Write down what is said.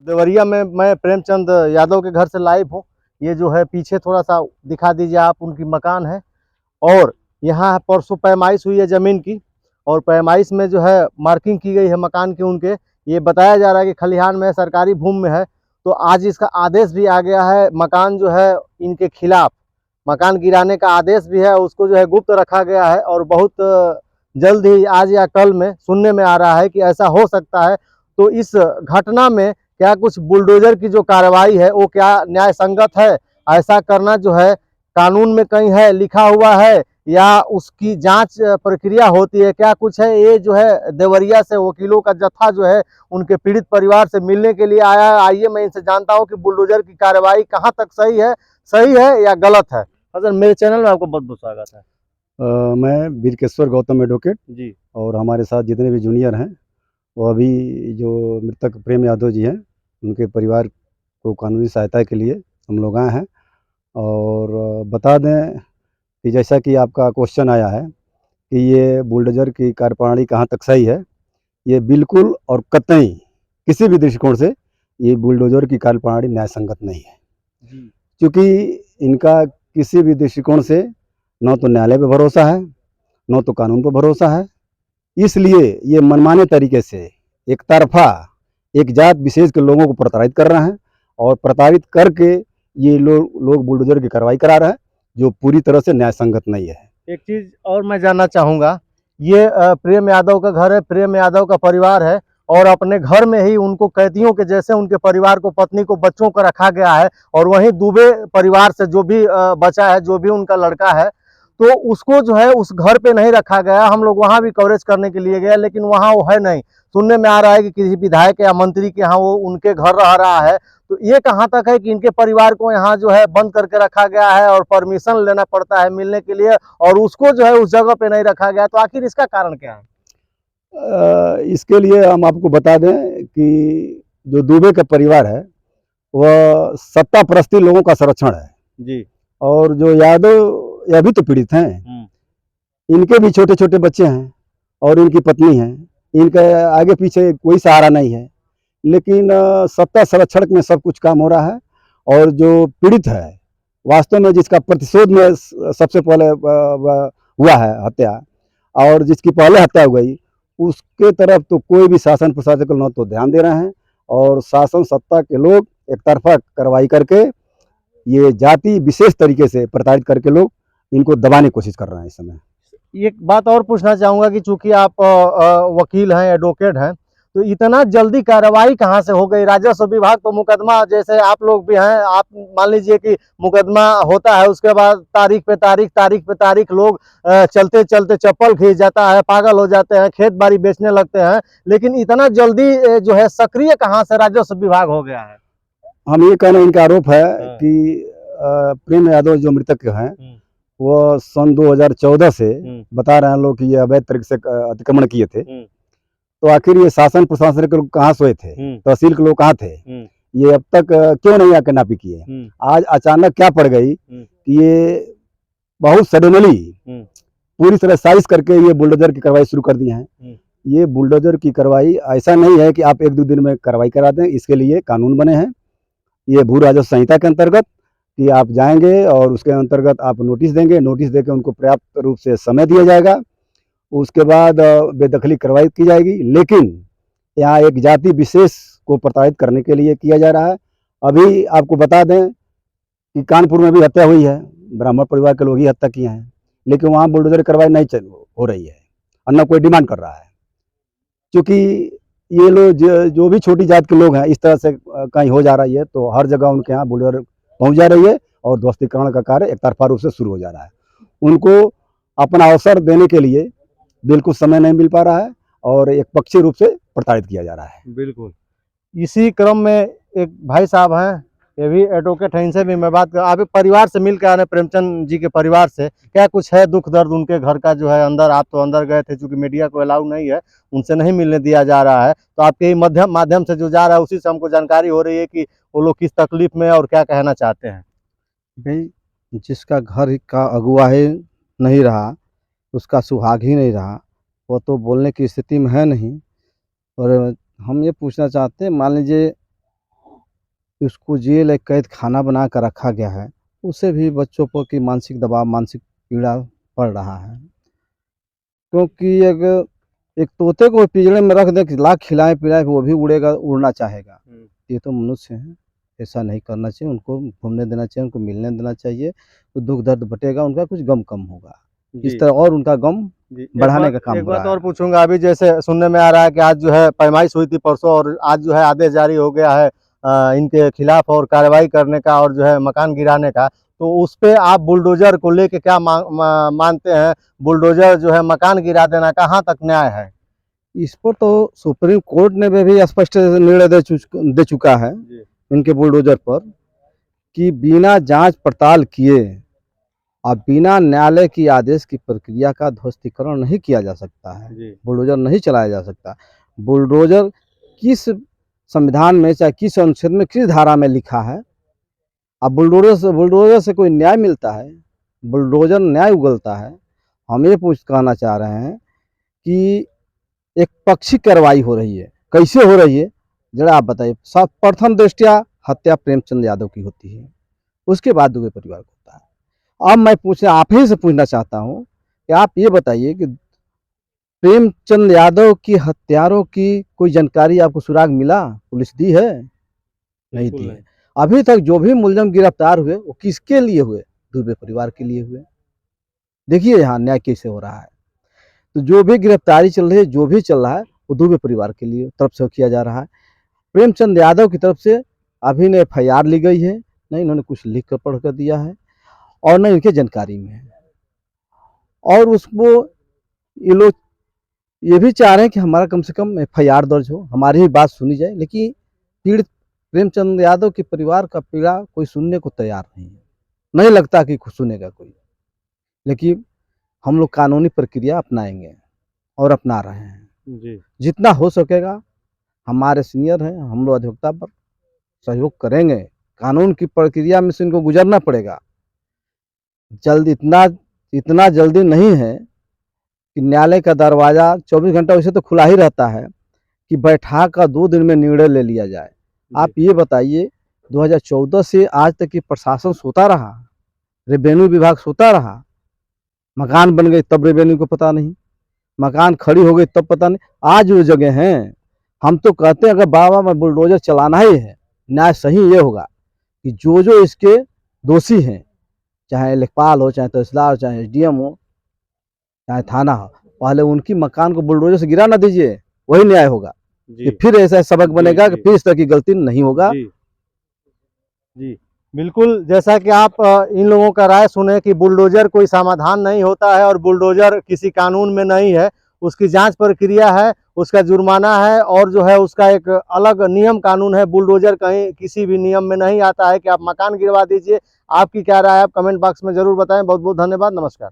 देवरिया में मैं प्रेमचंद यादव के घर से लाइव हूँ। ये जो है पीछे थोड़ा सा दिखा दीजिए आप, उनकी मकान है। और यहाँ परसों पैमाइश हुई है ज़मीन की, और पैमाइश में जो है मार्किंग की गई है मकान की उनके। ये बताया जा रहा है कि खलिहान में सरकारी भूमि में है। तो आज इसका आदेश भी आ गया है, मकान जो है इनके खिलाफ मकान गिराने का आदेश भी है, उसको जो है गुप्त रखा गया है। और बहुत जल्द ही आज या कल में सुनने में आ रहा है कि ऐसा हो सकता है। तो इस घटना में क्या कुछ बुलडोजर की जो कार्रवाई है वो क्या न्याय संगत है? ऐसा करना जो है कानून में कहीं है लिखा हुआ है, या उसकी जांच प्रक्रिया होती है? क्या कुछ है? ये जो है देवरिया से वकीलों का जत्था जो है उनके पीड़ित परिवार से मिलने के लिए आया है। आइए मैं इनसे जानता हूँ कि बुलडोजर की कार्रवाई कहाँ तक सही है या गलत है। सर, मेरे चैनल में आपको बहुत बहुत स्वागत है। मैं बीरकेश्वर गौतम एडवोकेट जी। और हमारे साथ जितने भी जूनियर हैं वो अभी जो मृतक प्रेम यादव जी हैं उनके परिवार को कानूनी सहायता के लिए हम लोग आए हैं। और बता दें कि जैसा कि आपका क्वेश्चन आया है कि ये बुलडोजर की कार्यप्रणाली कहाँ तक सही है, ये बिल्कुल और कतई किसी भी दृष्टिकोण से ये बुलडोजर की कार्यप्रणाली न्याय संगत नहीं है। जी। क्योंकि इनका किसी भी दृष्टिकोण से न तो न्यायालय पर भरोसा है, न तो कानून पर भरोसा है। इसलिए ये मनमाने तरीके से एक तरफा एक जात विशेष के लोगों को प्रताड़ित कर रहे हैं, और प्रताड़ित करके ये लोग बुलडोजर की कार्रवाई करा रहे हैं, जो पूरी तरह से न्याय संगत नहीं है। एक चीज और मैं जानना चाहूंगा, ये प्रेम यादव का घर है, प्रेम यादव का परिवार है, और अपने घर में ही उनको कैदियों के जैसे उनके परिवार को, पत्नी को, बच्चों को रखा गया है। और वहीं दुबे परिवार से जो भी बचा है, जो भी उनका लड़का है, तो उसको जो है उस घर पे नहीं रखा गया। हम लोग वहां भी कवरेज करने के लिए गए, लेकिन वहां वो है नहीं। सुनने में आ रहा है कि किसी विधायक या मंत्री के यहाँ वो उनके घर रह रहा है। तो ये कहाँ तक है कि इनके परिवार को यहाँ जो है बंद करके रखा गया है और परमिशन लेना पड़ता है मिलने के लिए, और उसको जो है उस जगह पे नहीं रखा गया? तो आखिर इसका कारण क्या है? इसके लिए हम आपको बता दें कि जो दुबे का परिवार है वह सत्ता परस्ती लोगों का संरक्षण है। जी। और जो यादव ये अभी तो पीड़ित हैं, इनके भी छोटे छोटे बच्चे हैं और इनकी पत्नी है। इनके आगे पीछे कोई सहारा नहीं है, लेकिन सत्ता संरक्षण में सब कुछ काम हो रहा है। और जो पीड़ित है वास्तव में, जिसका प्रतिशोध में सबसे पहले हुआ है हत्या, और जिसकी पहले हत्या हो गई, उसके तरफ तो कोई भी शासन प्रशासन न तो ध्यान दे रहे हैं, और शासन सत्ता के लोग एक तरफा कार्रवाई करके ये जाति विशेष तरीके से प्रताड़ित करके लोग इनको दबाने की कोशिश कर रहे हैं इस समय। एक बात और पूछना चाहूंगा कि चूंकि आप वकील हैं, एडवोकेट हैं, तो इतना जल्दी कार्रवाई कहाँ से हो गई? राजस्व विभाग तो मुकदमा, जैसे आप लोग भी हैं, आप मान लीजिए कि मुकदमा होता है, उसके बाद तारीख पे तारीख लोग चलते चलते चप्पल खींच जाता है, पागल हो जाते हैं, खेत बाड़ी बेचने लगते हैं। लेकिन इतना जल्दी जो है सक्रिय कहाँ से राजस्व विभाग हो गया है? हम ये कहना, इनका आरोप है कि प्रेम यादव जो मृतक हैं वो सन 2014 से बता रहे हैं लोग कि ये अवैध तरीके से अतिक्रमण किए थे। तो आखिर ये शासन प्रशासन के लोग कहाँ सोए थे, तहसील के लोग कहाँ थे? ये अब तक क्यों नहीं आके नापी किए? आज अचानक क्या पड़ गई कि ये बहुत सडनली पूरी तरह साजिश करके ये बुलडोजर की कार्रवाई शुरू कर दी है। ये बुलडोजर की कार्रवाई ऐसा नहीं है कि आप एक दो दिन में कार्रवाई करा दें, इसके लिए कानून बने हैं। ये भू राजस्व संहिता के अंतर्गत कि आप जाएंगे और उसके अंतर्गत आप नोटिस देंगे, नोटिस देकर उनको पर्याप्त रूप से समय दिया जाएगा, उसके बाद बेदखली कार्रवाई की जाएगी। लेकिन यहाँ एक जाति विशेष को प्रताड़ित करने के लिए किया जा रहा है। अभी आपको बता दें कि कानपुर में भी हत्या हुई है, ब्राह्मण परिवार के लोग ही हत्या किए हैं, लेकिन वहाँ बुलडोजर कार्रवाई नहीं हो रही है और न कोई डिमांड कर रहा है। क्योंकि ये लोग जो भी छोटी जात के लोग हैं इस तरह से कहीं हो जा रही है, तो हर जगह उनके यहाँ बुलडोजर पहुँच जा रही है और ध्वस्तीकरण का कार्य एक तरफा रूप से शुरू हो जा रहा है। उनको अपना अवसर देने के लिए बिल्कुल समय नहीं मिल पा रहा है और एक पक्षी रूप से प्रताड़ित किया जा रहा है। बिल्कुल। इसी क्रम में एक भाई साहब हैं, ये भी एडवोकेट हैं, इनसे भी मैं बात कर, आप परिवार से मिल के आ रहे हैं, प्रेमचंद जी के परिवार से। क्या कुछ है दुख दर्द उनके घर का जो है अंदर? आप तो अंदर गए थे, चूंकि मीडिया को अलाउ नहीं है, उनसे नहीं मिलने दिया जा रहा है, तो आपके माध्यम से जो जा रहा है उसी से हमको जानकारी हो रही है कि वो लोग किस तकलीफ में और क्या कहना चाहते हैं। भाई, जिसका घर का अगुवा ही नहीं रहा, उसका सुहाग ही नहीं रहा, वो तो बोलने की स्थिति में है नहीं। और हम ये पूछना चाहते हैं, मान लीजिए कि उसको जेल एक कैद खाना बना कर रखा गया है, उससे भी बच्चों पर की मानसिक दबाव, मानसिक पीड़ा पड़ रहा है। क्योंकि अगर एक तोते को पिंजरे में रख दें कि लाख खिलाएं पिलाएं, वो भी उड़ेगा, उड़ना चाहेगा। ये तो मनुष्य हैं, ऐसा नहीं करना चाहिए। उनको घूमने देना चाहिए, उनको मिलने देना चाहिए, तो दुख दर्द बटेगा, उनका कुछ गम कम होगा। इस तरह और उनका गम बढ़ाने का काम एक हो रहा बात और है। पूछूंगा, अभी जैसे सुनने में आ रहा है कि आज जो है पैमाइश हुई थी परसों, और आज जो है आदेश जारी हो गया है इनके खिलाफ और कार्रवाई करने का और जो है मकान गिराने का, तो उस पे आप बुलडोजर को लेके क्या मानते हैं? बुलडोजर जो है मकान गिरा देना कहाँ तक न्याय है? इस पर तो सुप्रीम कोर्ट ने भी स्पष्ट निर्णय दे चुका है इनके बुलडोजर पर, कि बिना जांच पड़ताल किए और बिना न्यायालय की आदेश की प्रक्रिया का ध्वस्तीकरण नहीं किया जा सकता है। बुलडोजर नहीं चलाया जा सकता। बुलडोजर किस संविधान में, चाहे किस अनुच्छेद में, किस धारा में लिखा है? अब बुलडोजर से कोई न्याय मिलता है? बुलडोजर न्याय उगलता है। हम ये कहना चाह रहे हैं कि एक पक्षी कार्रवाई हो रही है। कैसे हो रही है जरा आप बताइए। सब प्रथम दृष्टया हत्या प्रेमचंद यादव की होती है, उसके बाद दुबे परिवार को होता है। अब मैं आप ही से पूछना चाहता हूँ कि आप ये बताइए कि प्रेमचंद यादव की हत्यारों की कोई जानकारी आपको सुराग मिला? पुलिस दी है? नहीं दी है। अभी तक जो भी मुलजिम गिरफ्तार हुए वो किसके लिए हुए? दुबे परिवार के लिए हुए। देखिए यहाँ न्याय कैसे हो रहा है। तो जो भी गिरफ्तारी चल रही है, जो भी चल रहा है, वो दुबे परिवार के लिए तरफ से किया जा रहा है। प्रेमचंद यादव की तरफ से अभी न FIR ली गई है, न इन्होंने कुछ लिख कर पढ़ कर दिया है, और न इनके जानकारी में है। और उसको ये लोग ये भी चाह रहे हैं कि हमारा कम से कम FIR दर्ज हो, हमारी ही बात सुनी जाए। लेकिन पीड़ित प्रेमचंद यादव के परिवार का पीड़ा कोई सुनने को तैयार नहीं है। नहीं लगता कि सुनेगा कोई। लेकिन हम लोग कानूनी प्रक्रिया अपनाएंगे और अपना रहे हैं। जितना हो सकेगा, हमारे सीनियर हैं, हम लोग अधिवक्ता पर सहयोग करेंगे। कानून की प्रक्रिया में से इनको गुजरना पड़ेगा। इतना जल्दी नहीं है कि न्यायालय का दरवाज़ा 24 घंटा वैसे तो खुला ही रहता है कि बैठा कर 2 दिन में निर्णय ले लिया जाए। आप ये बताइए, 2014 से आज तक की प्रशासन सोता रहा, रेवेन्यू विभाग सोता रहा। मकान बन गए तब रेवेन्यू को पता नहीं, मकान खड़ी हो गई तब पता नहीं। आज वो जगह हैं। हम तो कहते हैं अगर बाबा में बुलडोजर चलाना ही है, न्याय सही ये होगा कि जो इसके दोषी हैं, चाहे लेखपाल हो, चाहे तहसीलदार हो, चाहे SDM हो, चाहे थाना हो, पहले उनकी मकान को बुलडोजर से गिरा ना दीजिए, वही न्याय होगा। कि फिर ऐसा सबक बनेगा कि फिर इस तरह की गलती नहीं होगा। जी बिल्कुल, जैसा कि आप इन लोगों का राय सुने कि बुलडोजर कोई समाधान नहीं होता है और बुलडोजर किसी कानून में नहीं है। उसकी जांच प्रक्रिया है, उसका जुर्माना है, और जो है उसका एक अलग नियम कानून है। बुलडोजर कहीं किसी भी नियम में नहीं आता है कि आप मकान गिरवा दीजिए। आपकी क्या राय है? आप कमेंट बॉक्स में जरूर बताएं। बहुत बहुत धन्यवाद। नमस्कार।